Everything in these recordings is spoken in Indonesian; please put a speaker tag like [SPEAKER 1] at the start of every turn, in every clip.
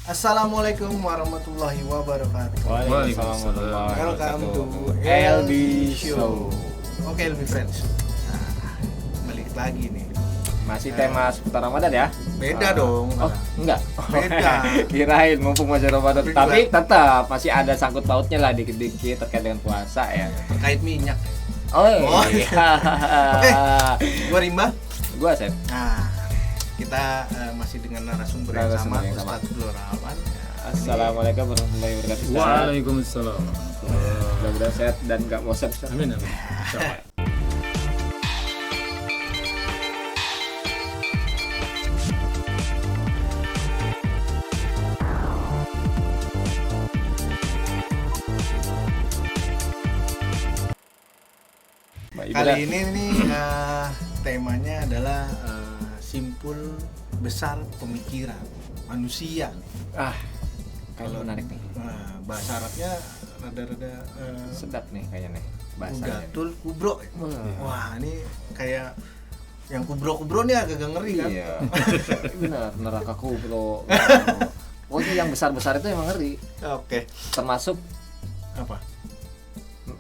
[SPEAKER 1] Assalamualaikum warahmatullahi wabarakatuh.
[SPEAKER 2] Waalaikumsalam.
[SPEAKER 1] Welcome to
[SPEAKER 2] LB Show.
[SPEAKER 1] Oke, LB Friends. Nah, balik lagi nih.
[SPEAKER 2] Masih tema seputar Ramadan ya?
[SPEAKER 1] Beda dong.
[SPEAKER 2] Oh, enggak.
[SPEAKER 1] Beda.
[SPEAKER 2] Kirain mumpung masih Ramadan.
[SPEAKER 1] Tapi
[SPEAKER 2] Tapi tetap masih ada sangkut pautnya lah dikit-dikit terkait dengan puasa ya.
[SPEAKER 1] Terkait minyak.
[SPEAKER 2] Oh
[SPEAKER 1] iya. Oke, gua Rimba.
[SPEAKER 2] Gua Asep.
[SPEAKER 1] Nah, kita masih dengan narasumber yang sama, Ustadz Glorawan.
[SPEAKER 2] Assalamualaikum warahmatullahi wabarakatuh.
[SPEAKER 3] Waalaikumsalam.
[SPEAKER 2] Mudah-mudahan sehat dan gak bosan.
[SPEAKER 3] Amin amin. Insyaallah.
[SPEAKER 1] Kali ini nih temanya adalah simpul besar pemikiran manusia.
[SPEAKER 2] Kalau menarik nih.
[SPEAKER 1] Bahasa Arabnya rada-rada
[SPEAKER 2] Sedap nih kayaknya nih bahasanya.
[SPEAKER 1] Udatul kubro. Wah, ini kayak yang kubro-kubro nih agak ngeri kan?
[SPEAKER 2] Iya. Benar, neraka kubro. Pokoknya yang besar-besar itu emang ngeri.
[SPEAKER 1] Oke.
[SPEAKER 2] Termasuk
[SPEAKER 1] Apa?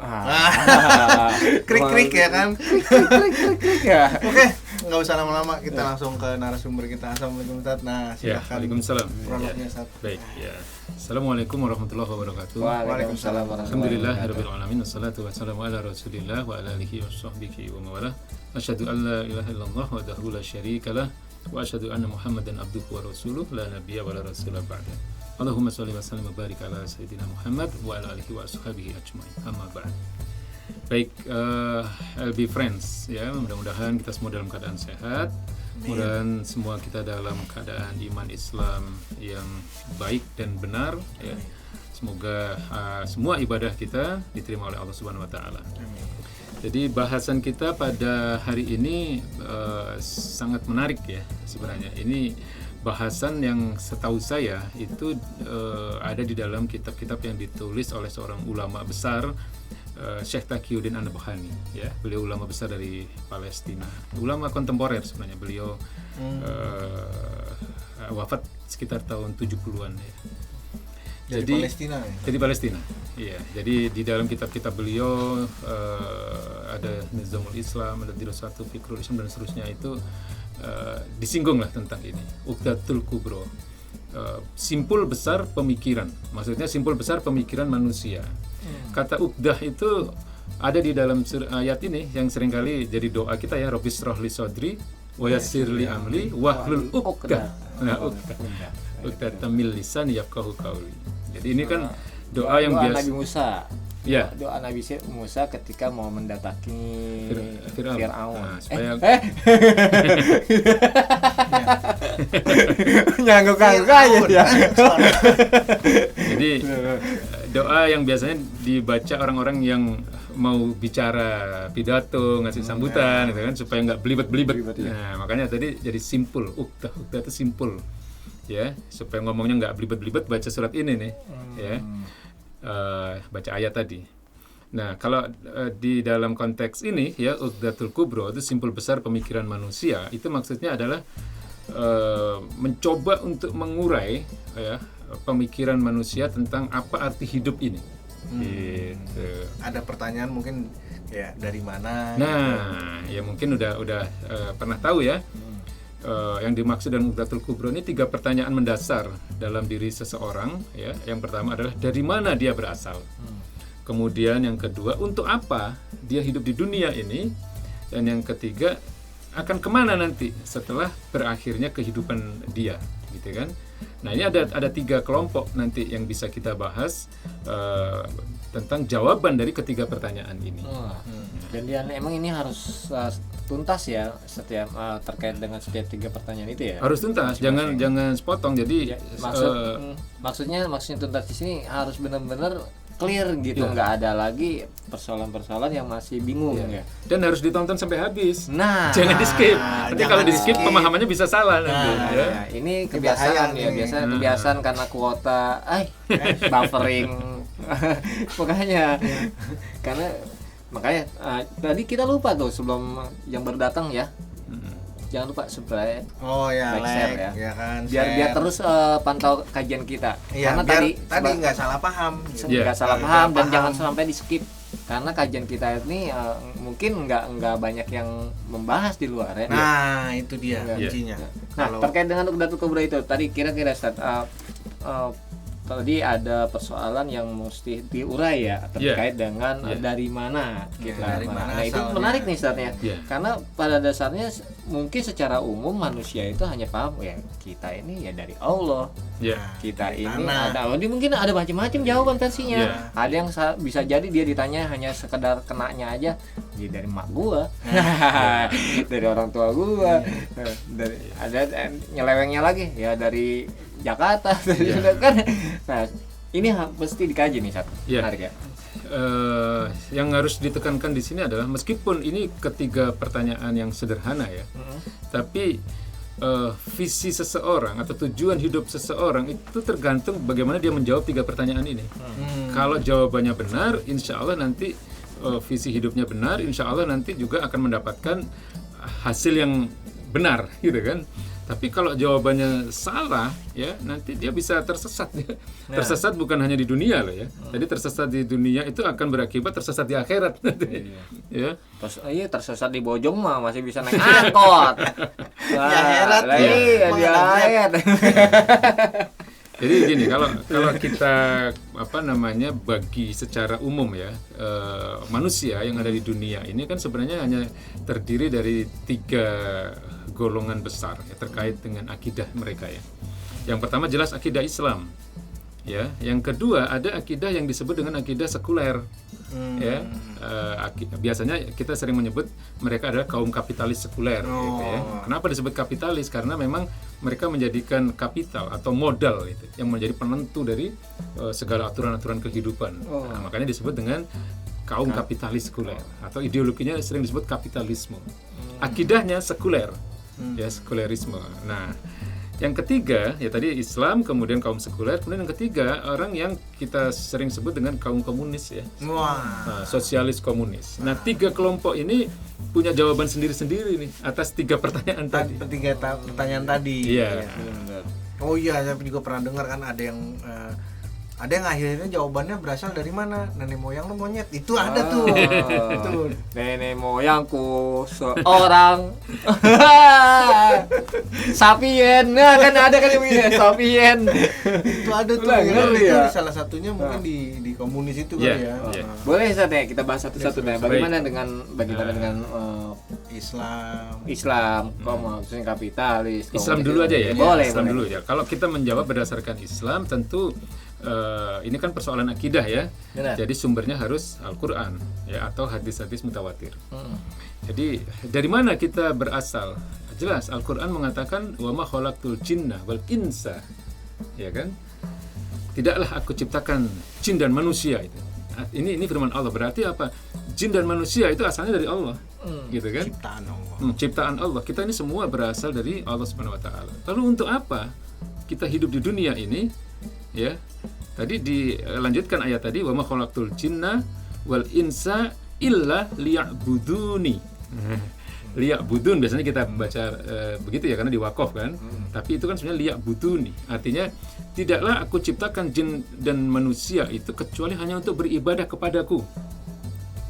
[SPEAKER 2] Ah.
[SPEAKER 1] Krik-krik ya kan?
[SPEAKER 2] Krik ya.
[SPEAKER 1] Oke, nggak usah lama-lama, kita langsung ke narasumber kita. Assalamualaikum Ustaz. Nah,
[SPEAKER 3] Ya,
[SPEAKER 1] silakan.
[SPEAKER 3] waalaikumsalam.
[SPEAKER 1] Prolognya Ustaz.
[SPEAKER 3] Baik, ya. Assalamualaikum warahmatullahi wabarakatuh.
[SPEAKER 2] Waalaikumsalam warahmatullahi
[SPEAKER 3] Alhamdulillahirabbil alamin wassalatu wassalamu ala Rasulillah wa ala alihi washabbihi wa mawalah. Asyhadu an la ilaha illallah wahdahu la syarikalah wa asyhadu anna Muhammadan abduhu wa rasuluh la nabiyya wa la rasula ba'da. Allahumma shalli wa sallim wa barik ala sayyidina Muhammad wa ala alihi wa ashabihi ajmain. Amma ba'd. Baik, LB Friends ya, mudah-mudahan kita semua dalam keadaan sehat. Mudah-mudahan semua kita dalam keadaan iman Islam yang baik dan benar ya. Semoga semua ibadah kita diterima oleh Allah Subhanahu wa taala. Jadi bahasan kita pada hari ini sangat menarik ya sebenarnya. Ini bahasan yang setahu saya itu ada di dalam kitab-kitab yang ditulis oleh seorang ulama besar, Syekh Taqiyuddin An-Nabhani ya. Beliau ulama besar dari Palestina, ulama kontemporer sebenarnya. Beliau wafat sekitar tahun 70-an ya.
[SPEAKER 1] Jadi Palestina ya?
[SPEAKER 3] Jadi Palestina. Iya. Jadi di dalam kitab-kitab beliau ada Nizamul Islam, ada Dirasatu Fikrul Islam dan seterusnya itu disinggung lah tentang ini. Uqdatul Kubro. Simpul besar pemikiran. Maksudnya simpul besar pemikiran manusia. Kata uqdah itu ada di dalam ayat ini yang seringkali jadi doa kita ya, Rabbis shrah li sadri wa yassir li amri wahlul 'uqdah. Nah, uqdah tamil lisan yafqahu qauli. Jadi ini kan doa yang biasa
[SPEAKER 2] Nabi Musa.
[SPEAKER 3] Ya.
[SPEAKER 2] Doa Nabi Musa ketika mau mendatangi Fir'aun.
[SPEAKER 3] Nah, supaya
[SPEAKER 2] ngangguk-ngangguk aja ya.
[SPEAKER 3] Jadi doa yang biasanya dibaca orang-orang yang mau bicara pidato, ngasih sambutan gitu kan, supaya nggak belibet-belibet. Nah, makanya tadi jadi simpul. Uqdah itu simpul. Ya, supaya ngomongnya nggak belibet-belibet, baca surat ini nih. Ya. Baca ayat tadi. Nah, kalau di dalam konteks ini ya, Uqdatul Kubro itu simpul besar pemikiran manusia, itu maksudnya adalah mencoba untuk mengurai ya pemikiran manusia tentang apa arti hidup ini. Gitu.
[SPEAKER 1] Ada pertanyaan mungkin ya dari mana?
[SPEAKER 3] Nah, ya mungkin udah pernah tahu ya. Yang dimaksud dengan Uqdatul Kubro ini 3 pertanyaan mendasar dalam diri seseorang ya. Yang pertama adalah dari mana dia berasal. Kemudian yang kedua, untuk apa dia hidup di dunia ini. Dan yang ketiga, akan kemana nanti setelah berakhirnya kehidupan dia, gitu kan. Nah, ini ada 3 kelompok nanti yang bisa kita bahas tentang jawaban dari ketiga pertanyaan ini.
[SPEAKER 2] Dan emang ini harus tuntas ya setiap terkait dengan setiap 3 pertanyaan itu ya.
[SPEAKER 3] Harus tuntas, jangan sepotong. Jadi
[SPEAKER 2] maksudnya tuntas di sini harus benar-benar clear gitu, nggak ada lagi persoalan-persoalan yang masih bingung ya.
[SPEAKER 3] Dan harus ditonton sampai habis.
[SPEAKER 2] Nah,
[SPEAKER 3] jangan di skip. Nanti kalau di skip pemahamannya bisa salah nanti. Ya.
[SPEAKER 2] Ini kebiasaan ya, kebiasaan karena kuota, buffering. Makanya karena makanya tadi kita lupa tuh sebelum yang baru datang ya. jangan lupa subscribe,
[SPEAKER 1] Oh ya,
[SPEAKER 2] share
[SPEAKER 1] like ya kan.
[SPEAKER 2] biar
[SPEAKER 1] share.
[SPEAKER 2] terus pantau kajian kita.
[SPEAKER 1] Iya,
[SPEAKER 2] Karena
[SPEAKER 1] biar
[SPEAKER 2] tadi
[SPEAKER 1] nggak salah paham.
[SPEAKER 3] Iya.
[SPEAKER 2] nggak salah
[SPEAKER 1] Nggak
[SPEAKER 2] paham dan
[SPEAKER 1] paham.
[SPEAKER 2] jangan sampai di skip. Karena kajian kita ini mungkin nggak banyak yang membahas di luar ya.
[SPEAKER 1] Nah, itu dia
[SPEAKER 2] Iya.
[SPEAKER 1] kuncinya.
[SPEAKER 2] Nah,
[SPEAKER 1] Kalau
[SPEAKER 2] terkait dengan Nuqdatul Kubra itu tadi kira-kira Ustaz, tadi ada persoalan yang mesti diurai ya terkait dengan dari mana kita.
[SPEAKER 1] dari mana
[SPEAKER 2] Nah, itu
[SPEAKER 1] asalnya.
[SPEAKER 2] menarik nih Ustaz ya.
[SPEAKER 3] Iya.
[SPEAKER 2] Karena pada dasarnya mungkin secara umum manusia itu hanya paham ya kita ini ya dari Allah.
[SPEAKER 3] Ya.
[SPEAKER 2] Kita
[SPEAKER 1] Dari
[SPEAKER 2] ini
[SPEAKER 1] tanah.
[SPEAKER 2] ada mungkin ada macam-macam jawaban versinya.
[SPEAKER 3] Iya.
[SPEAKER 2] Ada yang bisa jadi dia ditanya hanya sekedar kenanya aja ya dari mak gua. Dari orang tua gua. Dari ada nyelewengnya lagi ya dari Jakarta kan. Nah, ini pasti dikaji nih satu.
[SPEAKER 3] Iya.
[SPEAKER 2] Menarik ya.
[SPEAKER 3] Yang harus ditekankan di sini adalah meskipun ini ketiga pertanyaan yang sederhana ya, tapi visi seseorang atau tujuan hidup seseorang itu tergantung bagaimana dia menjawab tiga pertanyaan ini. Kalau jawabannya benar, insya Allah nanti visi hidupnya benar, insya Allah nanti juga akan mendapatkan hasil yang benar, gitu kan. Tapi kalau jawabannya salah, ya nanti dia bisa tersesat. Tersesat bukan hanya di dunia loh ya. Jadi tersesat di dunia itu akan berakibat tersesat di akhirat. Ya.
[SPEAKER 2] Terus tersesat di Bojong mah masih bisa naik angkot.
[SPEAKER 1] Di akhirat,
[SPEAKER 2] iya di akhirat.
[SPEAKER 3] Jadi gini, kalau kita bagi secara umum ya, manusia yang ada di dunia ini kan sebenarnya hanya terdiri dari 3 golongan besar ya, terkait dengan akidah mereka ya. Yang pertama jelas akidah Islam. Ya, yang kedua ada akidah yang disebut dengan akidah sekuler. Ya, biasanya kita sering menyebut mereka adalah kaum kapitalis sekuler gitu ya. Kenapa disebut kapitalis? Karena memang mereka menjadikan kapital atau modal itu yang menjadi penentu dari segala aturan-aturan kehidupan. Nah, makanya disebut dengan kaum kapitalis sekuler atau ideologinya sering disebut kapitalisme. Akidahnya sekuler. Ya, sekulerisme. Nah, yang ketiga ya tadi Islam, kemudian kaum sekuler, kemudian yang ketiga orang yang kita sering sebut dengan kaum komunis ya. Nah, sosialis komunis. Nah, 3 kelompok ini punya jawaban sendiri-sendiri nih atas 3 pertanyaan tadi.
[SPEAKER 1] Pertanyaan tadi.
[SPEAKER 3] Iya.
[SPEAKER 1] Oh iya, saya juga pernah dengar kan ada yang akhirnya jawabannya berasal dari mana? Nenek moyang lu monyet. Itu ada tuh. Itu.
[SPEAKER 2] Nenek moyangku seorang sapien. Nah, kan ada kan yang sapien.
[SPEAKER 1] Itu ada tuh.
[SPEAKER 2] Lah, ngeri
[SPEAKER 1] Itu
[SPEAKER 2] ya.
[SPEAKER 1] salah satunya mungkin di komunis itu
[SPEAKER 3] Iya,
[SPEAKER 1] kali ya.
[SPEAKER 3] iya.
[SPEAKER 2] Boleh Ustaz ya kita bahas satu-satu deh. Bagaimana dengan Islam, maksudnya kapitalis.
[SPEAKER 3] Islam dulu aja ya.
[SPEAKER 2] Boleh.
[SPEAKER 3] Islam dulu ya. Kalau kita menjawab berdasarkan Islam tentu ini kan persoalan akidah ya.
[SPEAKER 2] Benar.
[SPEAKER 3] Jadi sumbernya harus Al-Qur'an ya atau hadis-hadis mutawatir. Jadi dari mana kita berasal? Jelas Al-Qur'an mengatakan wa ma khalaqtul jinna wal insa. Ya kan? Tidaklah aku ciptakan jin dan manusia itu. Ini firman Allah, berarti apa? Jin dan manusia itu asalnya dari Allah. Gitu kan?
[SPEAKER 1] Ciptaan Allah.
[SPEAKER 3] Ciptaan Allah. Kita ini semua berasal dari Allah Subhanahu wa taala. Lalu untuk apa kita hidup di dunia ini? Ya. Tadi dilanjutkan ayat tadi wa ma khalaqtul jinna wal insa illa liya'buduni. Liya'budun biasanya kita baca begitu ya karena di wakaf kan. Tapi itu kan sebenarnya liya'buduni. Artinya tidaklah aku ciptakan jin dan manusia itu kecuali hanya untuk beribadah kepadaku.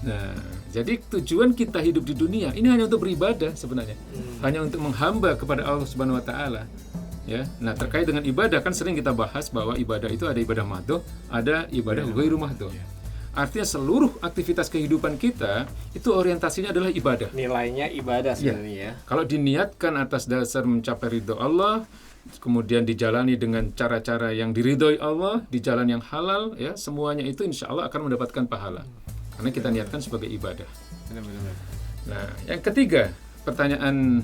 [SPEAKER 3] Nah, jadi tujuan kita hidup di dunia ini hanya untuk beribadah sebenarnya. Hanya untuk menghamba kepada Allah Subhanahu wa taala. Ya. Nah, terkait dengan ibadah kan sering kita bahas bahwa ibadah itu ada ibadah mahdhuf, ada ibadah ghairu mahdhuf. Artinya seluruh aktivitas kehidupan kita itu orientasinya adalah ibadah.
[SPEAKER 2] Nilainya ibadah sebenarnya ya.
[SPEAKER 3] Kalau diniatkan atas dasar mencapai ridho Allah, kemudian dijalani dengan cara-cara yang diridhoi Allah, di jalan yang halal, ya semuanya itu insya Allah akan mendapatkan pahala. Karena kita niatkan sebagai ibadah.
[SPEAKER 2] Benar-benar.
[SPEAKER 3] Nah, yang ketiga, pertanyaan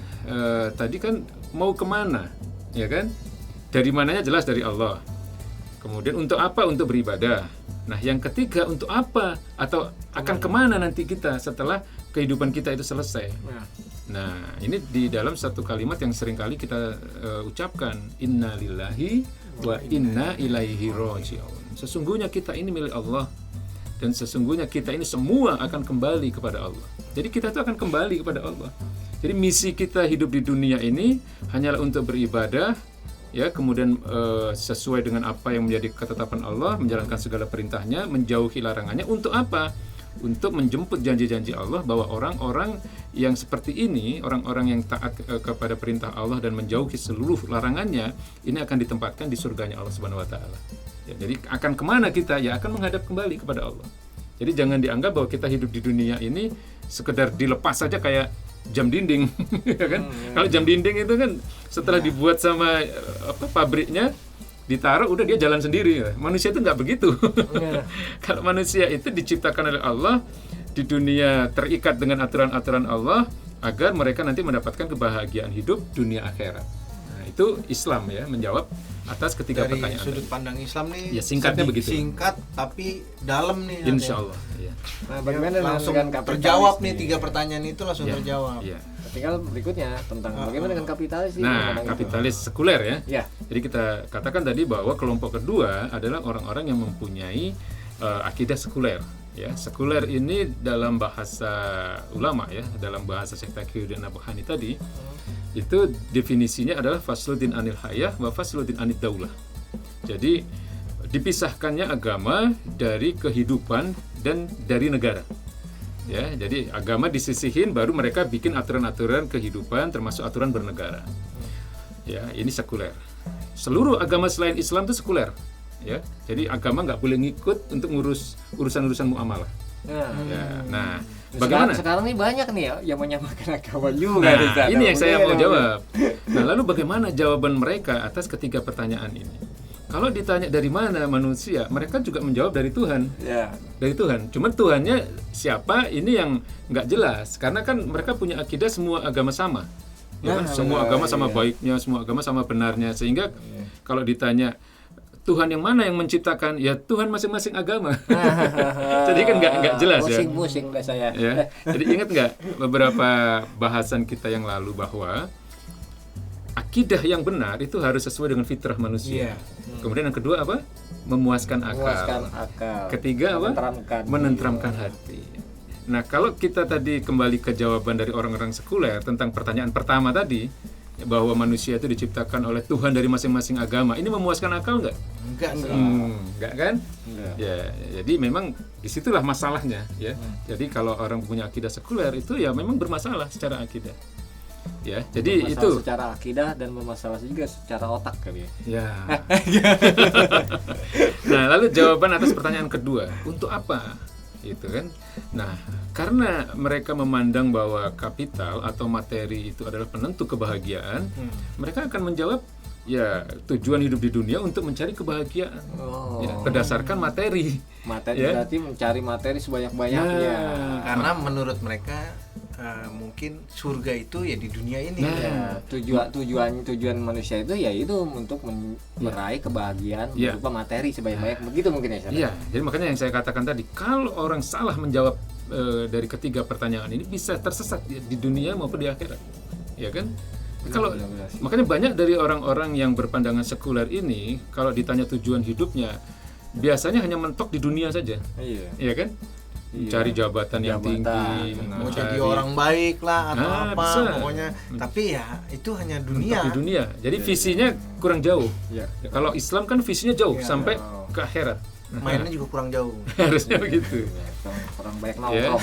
[SPEAKER 3] tadi kan mau kemana, ya kan? Dari mananya jelas dari Allah. Kemudian untuk apa? Untuk beribadah. Nah, yang ketiga untuk apa atau akan kemana nanti kita setelah kehidupan kita itu selesai? Nah, ini di dalam satu kalimat yang seringkali kita ucapkan, Inna lillahi wa inna ilaihi raji'un. Sesungguhnya kita ini milik Allah dan sesungguhnya kita ini semua akan kembali kepada Allah. Jadi kita itu akan kembali kepada Allah. Jadi misi kita hidup di dunia ini hanyalah untuk beribadah, ya, kemudian sesuai dengan apa yang menjadi ketetapan Allah, menjalankan segala perintahnya, menjauhi larangannya. Untuk apa? Untuk menjemput janji-janji Allah bahwa orang-orang yang seperti ini, orang-orang yang taat kepada perintah Allah dan menjauhi seluruh larangannya, ini akan ditempatkan di surganya Allah Subhanahu wa taala. Ya, jadi akan kemana kita? Ya akan menghadap kembali kepada Allah. Jadi jangan dianggap bahwa kita hidup di dunia ini sekedar dilepas saja kayak jam dinding, ya kan? Kalau jam dinding itu kan setelah dibuat sama pabriknya, ditaruh udah dia jalan sendiri. Manusia itu nggak begitu. Kalau manusia itu diciptakan oleh Allah di dunia, terikat dengan aturan-aturan Allah agar mereka nanti mendapatkan kebahagiaan hidup dunia akhirat. Nah, itu Islam ya, menjawab atas ketiga
[SPEAKER 1] dari
[SPEAKER 3] pertanyaan.
[SPEAKER 1] Sudut pandang Islam nih,
[SPEAKER 3] ya, singkatnya begitu.
[SPEAKER 1] Singkat tapi dalam nih.
[SPEAKER 3] Insya Allah. Ya.
[SPEAKER 2] Nah, bagaimana
[SPEAKER 1] langsung
[SPEAKER 2] dengan kapitalis
[SPEAKER 1] terjawab nih
[SPEAKER 2] nih?
[SPEAKER 1] 3 pertanyaan itu langsung terjawab.
[SPEAKER 3] Ya.
[SPEAKER 2] Tinggal berikutnya tentang bagaimana dengan kapitalis ini.
[SPEAKER 3] Nah, kapitalis sekuler ya.
[SPEAKER 2] Ya.
[SPEAKER 3] Jadi kita katakan tadi bahwa kelompok kedua adalah orang-orang yang mempunyai akidah sekuler. Ya, sekuler ini dalam bahasa ulama ya, dalam bahasa Syekh Taqiyuddin Nabhani tadi, itu definisinya adalah fasluddin anil hayah wa fasluddin anid daulah. Jadi dipisahkannya agama dari kehidupan dan dari negara. Ya, jadi agama disisihin, baru mereka bikin aturan-aturan kehidupan termasuk aturan bernegara. Ya, ini sekuler. Seluruh agama selain Islam itu sekuler. Ya, jadi agama nggak boleh ngikut untuk ngurus urusan-urusan muamalah. Nah, bagaimana?
[SPEAKER 2] Sekarang ini banyak nih ya yang menyamakan agama juga.
[SPEAKER 3] Nah, ini yang saya mau jawab. Nah, lalu bagaimana jawaban mereka atas ketiga pertanyaan ini? Kalau ditanya dari mana manusia, mereka juga menjawab dari Tuhan.
[SPEAKER 2] Ya.
[SPEAKER 3] Dari Tuhan. Cuma Tuhannya siapa? Ini yang nggak jelas. Karena kan mereka punya akidah semua agama sama. Ya kan? Semua agama sama baiknya, semua agama sama benarnya. Sehingga kalau ditanya Tuhan yang mana yang menciptakan? Ya Tuhan masing-masing agama. Jadi kan nggak jelas ya.
[SPEAKER 2] Pusing-pusing dah saya.
[SPEAKER 3] Ya. Jadi ingat nggak beberapa bahasan kita yang lalu bahwa akidah yang benar itu harus sesuai dengan fitrah manusia. Kemudian yang kedua apa? Memuaskan akal. Ketiga apa? Menenteramkan hati. Nah, kalau kita tadi kembali ke jawaban dari orang-orang sekuler tentang pertanyaan pertama tadi, bahwa manusia itu diciptakan oleh Tuhan dari masing-masing agama, ini memuaskan akal nggak? Enggak kan? Enggak. Ya, jadi memang disitulah masalahnya ya. Jadi kalau orang punya akidah sekuler itu ya memang bermasalah secara akidah. Ya, jadi
[SPEAKER 2] bermasalah
[SPEAKER 3] itu
[SPEAKER 2] secara akidah dan bermasalah juga secara otak kali ya.
[SPEAKER 3] Nah, lalu jawaban atas pertanyaan kedua, untuk apa? Itu kan. Nah, karena mereka memandang bahwa kapital atau materi itu adalah penentu kebahagiaan, mereka akan menjawab ya tujuan hidup di dunia untuk mencari kebahagiaan. Ya, berdasarkan materi.
[SPEAKER 2] Berarti mencari materi sebanyak-banyaknya.
[SPEAKER 1] Karena menurut mereka mungkin surga itu ya di dunia ini.
[SPEAKER 2] Tujuan manusia itu ya itu untuk meraih kebahagiaan berupa materi sebanyak-banyak. Begitu mungkin ya.
[SPEAKER 3] Iya, jadi makanya yang saya katakan tadi, kalau orang salah menjawab dari ketiga pertanyaan ini bisa tersesat di dunia maupun di akhirat. Ya kan? Kalau makanya banyak dari orang-orang yang berpandangan sekuler ini kalau ditanya tujuan hidupnya biasanya hanya mentok di dunia saja. Iya kan? Cari jabatan yang tinggi,
[SPEAKER 1] mau jadi orang baik lah atau apa
[SPEAKER 3] bisa.
[SPEAKER 1] Pokoknya, tapi ya itu hanya dunia.
[SPEAKER 3] Di dunia. Jadi visinya kurang jauh. Ya, kalau Islam kan visinya jauh sampai ke akhirat.
[SPEAKER 1] Mainnya juga kurang jauh.
[SPEAKER 3] Harusnya begitu.
[SPEAKER 2] Orang baik nongkrong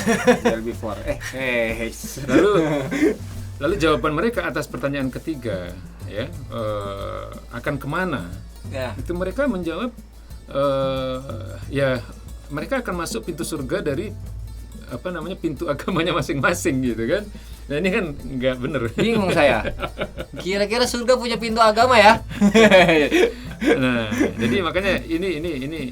[SPEAKER 2] before.
[SPEAKER 3] Lalu jawaban mereka atas pertanyaan ketiga ya akan kemana? Itu mereka menjawab ya mereka akan masuk pintu surga dari pintu agamanya masing-masing gitu kan. Nah ini kan nggak bener.
[SPEAKER 2] Bingung saya. Kira-kira surga punya pintu agama ya?
[SPEAKER 3] Nah, jadi makanya ini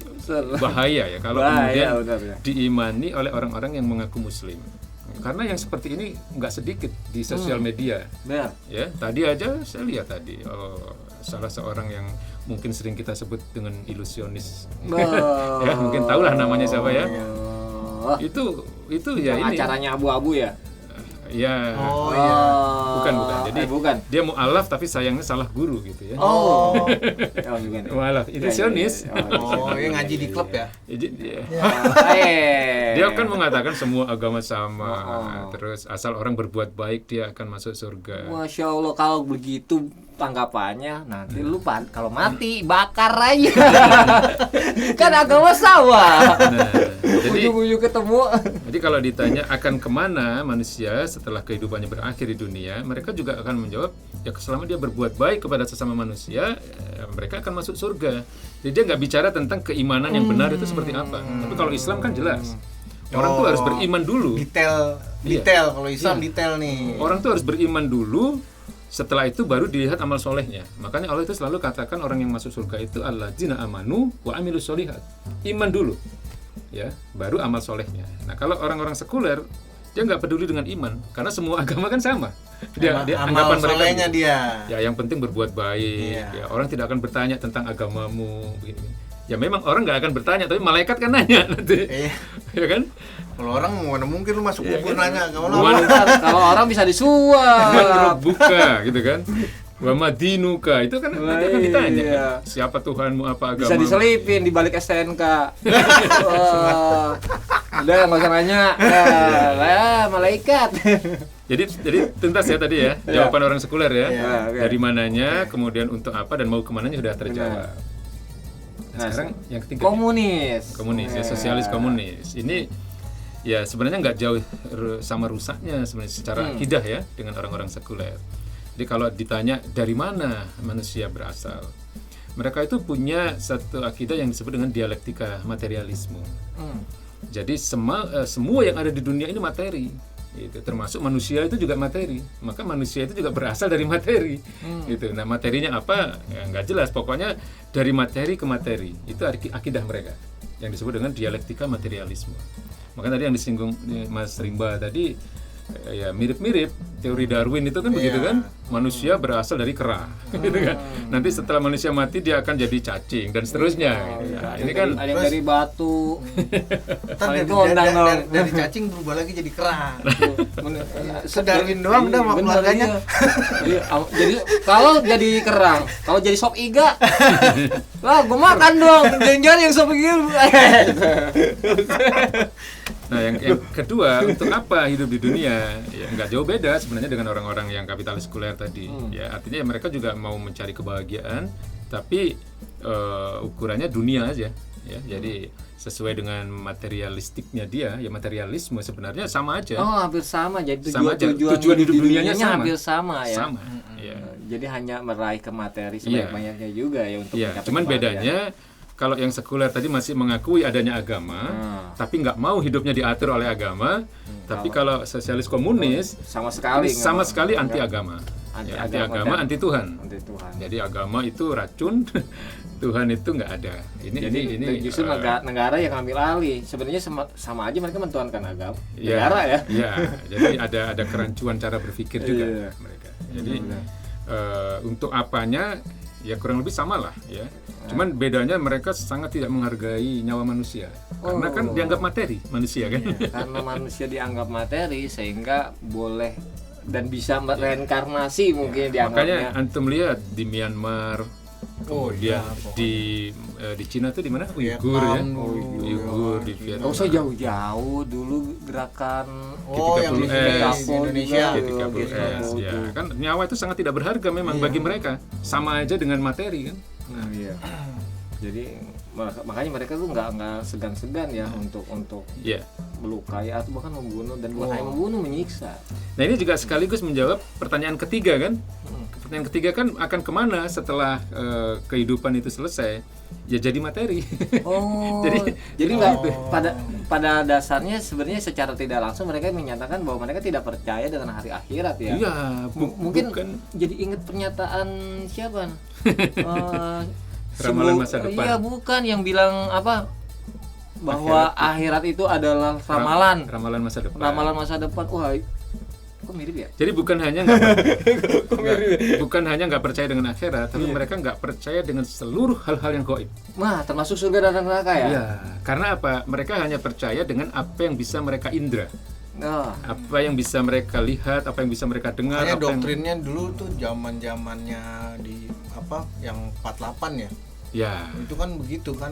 [SPEAKER 3] bahaya ya kalau kemudian diimani oleh orang-orang yang mengaku muslim. Karena yang seperti ini nggak sedikit di sosial media. Ya, tadi aja saya lihat tadi salah seorang yang mungkin sering kita sebut dengan ilusionis. Ya, mungkin tahulah namanya siapa ya. Itu ya
[SPEAKER 2] yang
[SPEAKER 3] ini.
[SPEAKER 2] Acaranya abu-abu ya.
[SPEAKER 3] Ya.
[SPEAKER 1] Oh iya.
[SPEAKER 3] Bukan. Jadi
[SPEAKER 2] bukan.
[SPEAKER 3] dia mu'alaf tapi sayangnya salah guru gitu ya.
[SPEAKER 1] Oh.
[SPEAKER 2] Bukan.
[SPEAKER 3] Mu'alaf, intensionis.
[SPEAKER 1] Oh, yang ngaji di klub ya.
[SPEAKER 3] Dia kan mengatakan semua agama sama, terus asal orang berbuat baik dia akan masuk surga.
[SPEAKER 2] Masya Allah, kalau begitu tanggapannya nanti lu kalau mati bakar aja. Kan agama sama.
[SPEAKER 3] Nah, jadi
[SPEAKER 2] ujung-ujung ketemu.
[SPEAKER 3] Jadi kalau ditanya akan kemana manusia setelah kehidupannya berakhir di dunia, mereka juga akan menjawab, ya selama dia berbuat baik kepada sesama manusia, mereka akan masuk surga. Jadi dia nggak bicara tentang keimanan yang benar itu seperti apa. Tapi kalau Islam kan jelas, orang tuh harus beriman dulu.
[SPEAKER 1] Detail. Kalau Islam detail nih.
[SPEAKER 3] Orang tuh harus beriman dulu. Setelah itu baru dilihat amal solehnya. Makanya Allah itu selalu katakan orang yang masuk surga itu alladzina amanu wa amilus sholihat. Iman dulu, ya, baru amal solehnya. Nah kalau orang-orang sekuler dia nggak peduli dengan iman, karena semua agama kan sama. Dia anggapan mereka
[SPEAKER 1] solehnya dia.
[SPEAKER 3] Ya yang penting berbuat baik. Ya, orang tidak akan bertanya tentang agamamu. Begini. Ya memang orang nggak akan bertanya, tapi malaikat kan nanya nanti, ya kan?
[SPEAKER 1] Kalau orang mana mungkin lu masuk kubur nanya
[SPEAKER 2] kalau orang bisa disuap.
[SPEAKER 3] Buka gitu kan. Wa madinuka itu kan nanti akan ditanya. Siapa Tuhanmu, apa agama?
[SPEAKER 2] Bisa diselipin di balik STNK. Udah enggak usah nanya. Malaikat.
[SPEAKER 3] Jadi tuntas ya tadi ya. Jawaban orang sekuler ya. Dari mananya, kemudian untuk apa dan mau kemananya sudah terjawab. Nah, sekarang yang ketiga komunis ya, sosialis komunis ini ya sebenarnya nggak jauh sama rusaknya sebenarnya secara akidah ya dengan orang-orang sekuler. Jadi kalau ditanya dari mana manusia berasal, mereka itu punya satu akidah yang disebut dengan dialektika materialisme. Jadi semua yang ada di dunia ini materi. Gitu. Termasuk manusia itu juga materi, maka manusia itu juga berasal dari materi. Gitu. Nah materinya apa? Ya, nggak jelas. Pokoknya dari materi ke materi itu akidah mereka yang disebut dengan dialektika materialisme. Maka tadi yang disinggung Mas Rimba tadi ya mirip-mirip teori Darwin itu kan begitu kan, manusia berasal dari kera gitu kan. Nanti setelah manusia mati dia akan jadi cacing dan seterusnya gitu. Nah, ini kan
[SPEAKER 2] ada yang dari batu.
[SPEAKER 1] Dari cacing berubah lagi jadi kera. Darwin doang udah mau keluarganya.
[SPEAKER 2] Jadi kalau jadi kerang, kalau jadi sop iga, lah gue makan dong. Jangan yang sop iga.
[SPEAKER 3] Nah yang kedua, untuk apa hidup di dunia? Ya nggak jauh beda sebenarnya dengan orang-orang yang kapitalis sekuler tadi. Ya artinya mereka juga mau mencari kebahagiaan, tapi ukurannya dunia aja. Ya jadi sesuai dengan materialistiknya dia, ya materialisme sebenarnya sama aja.
[SPEAKER 2] Oh hampir sama. Jadi
[SPEAKER 3] tujuan hidup dunianya sama.
[SPEAKER 2] Hampir sama ya.
[SPEAKER 3] Sama. Ya.
[SPEAKER 2] Jadi hanya meraih ke materi sebanyak-banyaknya juga ya untuk.
[SPEAKER 3] Ya. Cuman bedanya. Kalau yang sekuler tadi masih mengakui adanya agama, tapi nggak mau hidupnya diatur oleh agama. Tapi kalau sosialis komunis
[SPEAKER 2] sama sekali
[SPEAKER 3] anti agama, anti agama, anti Tuhan. Jadi agama itu racun, Tuhan itu nggak ada. Ini
[SPEAKER 2] justru negara yang ambil alih. Sebenarnya sama aja mereka mentuhankan agama. Negara ya.
[SPEAKER 3] Iya. Jadi ada kerancuan cara berpikir juga mereka. Jadi untuk apanya? Ya kurang lebih sama lah ya. Cuman bedanya mereka sangat tidak menghargai nyawa manusia. Karena kan dianggap materi manusia kan.
[SPEAKER 2] Karena manusia dianggap materi sehingga boleh dan bisa reinkarnasi mungkin dianggapnya.
[SPEAKER 3] Makanya antum lihat di Myanmar, kemudian di Cina tuh di mana? Uyghur ya. Uyghur di Vietnam.
[SPEAKER 2] Usah jauh-jauh dulu gerakan
[SPEAKER 1] yang di Indonesia
[SPEAKER 3] G30S ya. Kan nyawa itu sangat tidak berharga memang bagi mereka. Sama aja dengan materi kan.
[SPEAKER 2] Jadi makanya mereka tuh nggak segan-segan ya untuk melukai atau bahkan membunuh, dan bukan hanya membunuh, menyiksa.
[SPEAKER 3] Nah ini juga sekaligus menjawab pertanyaan ketiga kan. Pertanyaan ketiga kan akan kemana setelah kehidupan itu selesai? Ya jadi materi.
[SPEAKER 2] jadi nggak pada dasarnya sebenarnya secara tidak langsung mereka menyatakan bahwa mereka tidak percaya dengan hari akhirat ya.
[SPEAKER 3] Iya,
[SPEAKER 2] mungkin jadi ingat pernyataan siapa?
[SPEAKER 3] Ramalan masa depan.
[SPEAKER 2] Iya bukan yang bilang apa? Bahwa akhirat itu adalah ramalan.
[SPEAKER 3] Ramalan masa depan.
[SPEAKER 2] Ramalan masa depan. Wah, kok mirip ya?
[SPEAKER 3] Jadi bukan hanya nggak percaya dengan akhirat, tapi mereka nggak percaya dengan seluruh hal-hal yang gaib.
[SPEAKER 2] Wah, termasuk surga dan neraka ya?
[SPEAKER 3] Iya, karena apa? Mereka hanya percaya dengan apa yang bisa mereka indra.
[SPEAKER 2] Nah,
[SPEAKER 3] Apa yang bisa mereka lihat, apa yang bisa mereka dengar,
[SPEAKER 1] Makanya
[SPEAKER 3] apa yang
[SPEAKER 1] doktrinnya dulu tuh zamannya di apa yang 48 ya.
[SPEAKER 3] ya.
[SPEAKER 1] Itu kan begitu kan,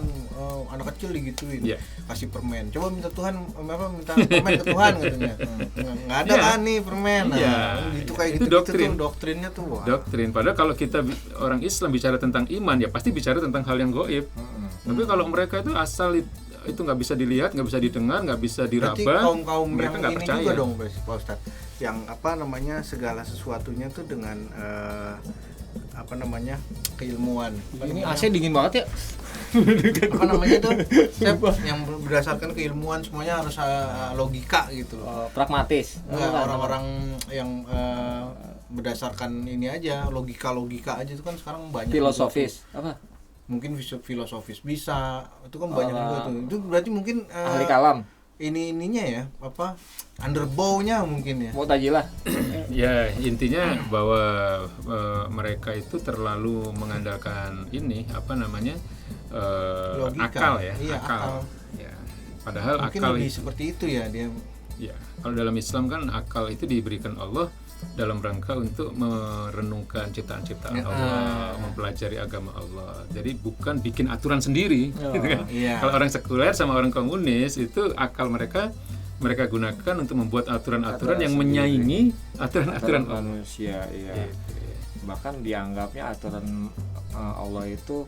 [SPEAKER 1] anak kecil digituin,
[SPEAKER 3] Iya.
[SPEAKER 1] kasih permen. Coba minta Tuhan minta permen ke Tuhan katanya. Nggak ada
[SPEAKER 3] Iya.
[SPEAKER 1] kan nih permen. Nah,
[SPEAKER 3] Iya.
[SPEAKER 1] gitu kayak
[SPEAKER 3] Itu
[SPEAKER 1] gitu
[SPEAKER 3] doktrin.
[SPEAKER 1] tuh doktrinnya tuh. Wah.
[SPEAKER 3] Doktrin. Padahal kalau kita orang Islam bicara tentang iman ya pasti bicara tentang hal yang gaib. Tapi kalau mereka itu asal itu nggak bisa dilihat, nggak bisa didengar, nggak bisa
[SPEAKER 1] Berarti
[SPEAKER 3] diraba,
[SPEAKER 1] kaum
[SPEAKER 3] mereka
[SPEAKER 1] yang
[SPEAKER 3] nggak
[SPEAKER 1] ini
[SPEAKER 3] percaya.
[SPEAKER 1] juga dong Pak Ustadz, yang apa namanya segala sesuatunya tuh dengan apa namanya keilmuan.
[SPEAKER 2] ini AC dingin banget ya.
[SPEAKER 1] Apa namanya tuh? Yang berdasarkan keilmuan semuanya harus logika gitu loh.
[SPEAKER 2] Pragmatis.
[SPEAKER 1] Enggak, orang-orang yang berdasarkan ini aja, logika aja itu kan sekarang banyak.
[SPEAKER 2] Filosofis. Apa?
[SPEAKER 1] Mungkin filosofis bisa, itu kan banyak juga tuh. Itu berarti mungkin
[SPEAKER 2] Ahli kalam.
[SPEAKER 1] ininya ya, apa? Underbow-nya mungkin ya.
[SPEAKER 2] Mu'tazilah.
[SPEAKER 3] Ya intinya bahwa mereka itu terlalu mengandalkan ini apa namanya
[SPEAKER 1] Logika.
[SPEAKER 3] akal ya,
[SPEAKER 1] Iya, akal.
[SPEAKER 3] Ya. Padahal
[SPEAKER 1] Mungkin
[SPEAKER 3] akal
[SPEAKER 1] lebih seperti itu ya dia.
[SPEAKER 3] ya kalau dalam Islam kan akal itu diberikan Allah dalam rangka untuk merenungkan ciptaan-ciptaan
[SPEAKER 1] Ya.
[SPEAKER 3] Allah, mempelajari agama Allah. Jadi bukan bikin aturan sendiri.
[SPEAKER 2] Oh,
[SPEAKER 3] gitu kan.
[SPEAKER 1] iya.
[SPEAKER 3] Kalau orang sekuler sama orang komunis itu akal mereka gunakan untuk membuat aturan-aturan yang menyaingi aturan-aturan Allah.
[SPEAKER 2] manusia, iya. Bahkan dianggapnya aturan Allah itu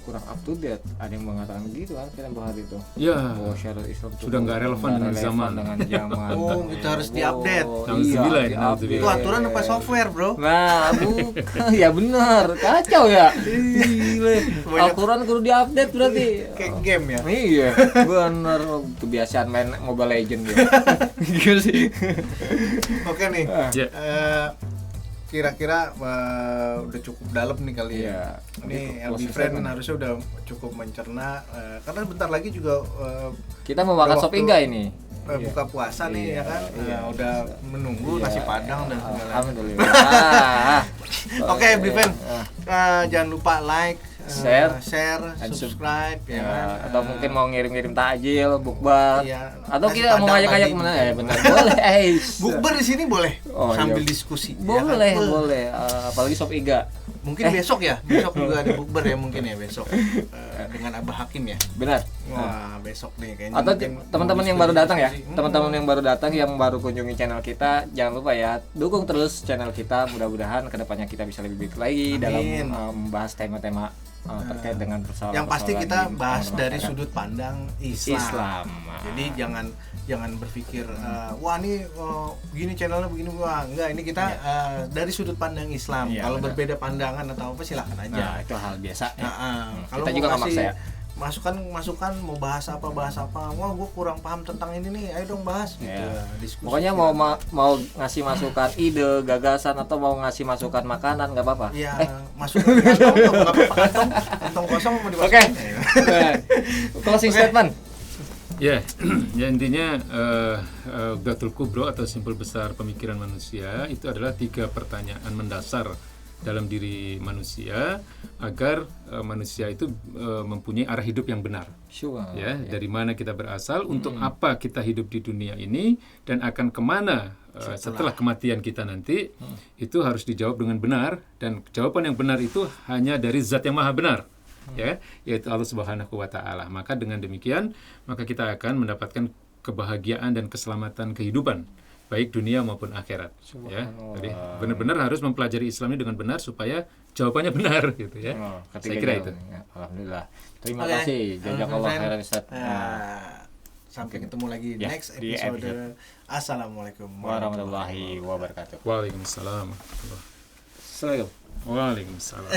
[SPEAKER 2] kurang up to date. Ada yang mengatakan begitu kan, kita bahas itu.
[SPEAKER 3] Ya.
[SPEAKER 2] Bahwa syariat Islam itu
[SPEAKER 3] Sudah nggak relevan dengan zaman.
[SPEAKER 2] dengan zaman.
[SPEAKER 1] Oh, kita harus diupdate.
[SPEAKER 3] Nauzubillah,
[SPEAKER 2] Iya,
[SPEAKER 3] nauzubillah.
[SPEAKER 1] Itu aturan apa software, Bro?
[SPEAKER 2] Nah, bukan. Ya benar, kacau ya. Al-Quran kudu diupdate berarti.
[SPEAKER 1] Kayak game ya.
[SPEAKER 2] Iya, bener. Kebiasaan main Mobile Legend ya. Gitu sih.
[SPEAKER 1] Oke nih.
[SPEAKER 3] Ya.
[SPEAKER 1] Kira-kira udah cukup dalam nih kali ya.
[SPEAKER 2] Iya.
[SPEAKER 1] Ini
[SPEAKER 2] Itu
[SPEAKER 1] LB
[SPEAKER 2] closing
[SPEAKER 1] Friend
[SPEAKER 2] statement.
[SPEAKER 1] harusnya udah cukup mencerna karena bentar lagi juga
[SPEAKER 2] Kita mau makan
[SPEAKER 1] Udah
[SPEAKER 2] sop
[SPEAKER 1] waktu-
[SPEAKER 2] iga ini.
[SPEAKER 1] buka puasa nih
[SPEAKER 2] Iya,
[SPEAKER 1] ya kan.
[SPEAKER 2] iya.
[SPEAKER 1] Udah menunggu
[SPEAKER 2] Iya,
[SPEAKER 1] nasi padang dan segala.
[SPEAKER 2] Alhamdulillah.
[SPEAKER 1] Oke, LB Friend. Jangan lupa like,
[SPEAKER 2] Share,
[SPEAKER 1] subscribe
[SPEAKER 2] and
[SPEAKER 1] ya
[SPEAKER 2] Ya,
[SPEAKER 1] kan.
[SPEAKER 2] atau mungkin mau ngirim-ngirim takjil, bukber.
[SPEAKER 1] Iya.
[SPEAKER 2] Atau
[SPEAKER 1] Nasi
[SPEAKER 2] kita mau
[SPEAKER 1] Padang
[SPEAKER 2] ngajak-ngajak
[SPEAKER 1] tadi.
[SPEAKER 2] kemana? Benar. Boleh.
[SPEAKER 1] Bukber di sini boleh
[SPEAKER 2] Oh,
[SPEAKER 1] sambil
[SPEAKER 2] iya.
[SPEAKER 1] diskusi. ya kan?
[SPEAKER 2] Boleh, boleh. Apalagi sop iga.
[SPEAKER 1] Mungkin besok ya, besok juga ada bukber ya mungkin ya besok dengan Abah Hakim ya.
[SPEAKER 2] Benar.
[SPEAKER 1] Wah besok nih kayaknya.
[SPEAKER 2] Atau
[SPEAKER 1] mungkin
[SPEAKER 2] teman-teman
[SPEAKER 1] mau
[SPEAKER 2] yang baru datang ya,
[SPEAKER 1] diskusi.
[SPEAKER 2] teman-teman yang baru datang yang baru kunjungi channel kita, jangan lupa ya dukung terus channel kita. Mudah-mudahan kedepannya kita bisa lebih baik lagi
[SPEAKER 1] Amin.
[SPEAKER 2] dalam membahas tema-tema terkait dengan persoalan.
[SPEAKER 1] Yang pasti kita bahas dari sudut pandang Islam.
[SPEAKER 2] Islam.
[SPEAKER 1] Jadi jangan berpikir wah ini gini channelnya begini, wah enggak, ini kita dari sudut pandang Islam.
[SPEAKER 2] Iya,
[SPEAKER 1] Kalau
[SPEAKER 2] benar.
[SPEAKER 1] berbeda pandangan atau apa silakan
[SPEAKER 2] Nah,
[SPEAKER 1] aja.
[SPEAKER 2] itu hal biasa.
[SPEAKER 1] Nah, kalau
[SPEAKER 2] Kita
[SPEAKER 1] mau
[SPEAKER 2] juga nggak
[SPEAKER 1] kasih
[SPEAKER 2] maksa ya.
[SPEAKER 1] masukan mau bahas apa, wah gue kurang paham tentang ini nih, ayo dong bahas gitu.
[SPEAKER 2] Ya.
[SPEAKER 1] Diskusi.
[SPEAKER 2] Pokoknya mau ngasih masukan ide, gagasan atau mau ngasih masukan makanan nggak apa-apa.
[SPEAKER 1] ya masuk ke kantong, nggak apa-apa, kantong kosong mau
[SPEAKER 2] Oke.
[SPEAKER 1] dimasukin.
[SPEAKER 2] Closing statement.
[SPEAKER 3] Ya, ya intinya Ghadatul Kubro atau simpul besar pemikiran manusia itu adalah 3 pertanyaan mendasar dalam diri manusia agar manusia itu mempunyai arah hidup yang benar.
[SPEAKER 2] Sure.
[SPEAKER 3] Ya, dari mana kita berasal, untuk apa kita hidup di dunia ini, dan akan kemana setelah kematian kita nanti, itu harus dijawab dengan benar, dan jawaban yang benar itu hanya dari Zat yang Maha Benar, ya, yaitu Allah Subhanahu wa Ta'ala. Maka dengan demikian, maka kita akan mendapatkan kebahagiaan dan keselamatan kehidupan, baik dunia maupun akhirat. Ya, jadi benar-benar harus mempelajari Islam ini dengan benar supaya jawabannya benar, gitu ya. Saya kira itu.
[SPEAKER 2] Ya, alhamdulillah. Terima
[SPEAKER 1] Oke.
[SPEAKER 2] kasih. Jazakallah
[SPEAKER 1] Friend.
[SPEAKER 2] khairan Ustaz.
[SPEAKER 1] Sampai ketemu lagi
[SPEAKER 2] Ya,
[SPEAKER 1] next
[SPEAKER 2] di
[SPEAKER 1] episode.
[SPEAKER 2] episode.
[SPEAKER 1] Assalamualaikum
[SPEAKER 2] Warahmatullahi wabarakatuh.
[SPEAKER 3] Waalaikumsalam.
[SPEAKER 2] Assalamualaikum.
[SPEAKER 3] Waalaikumsalam.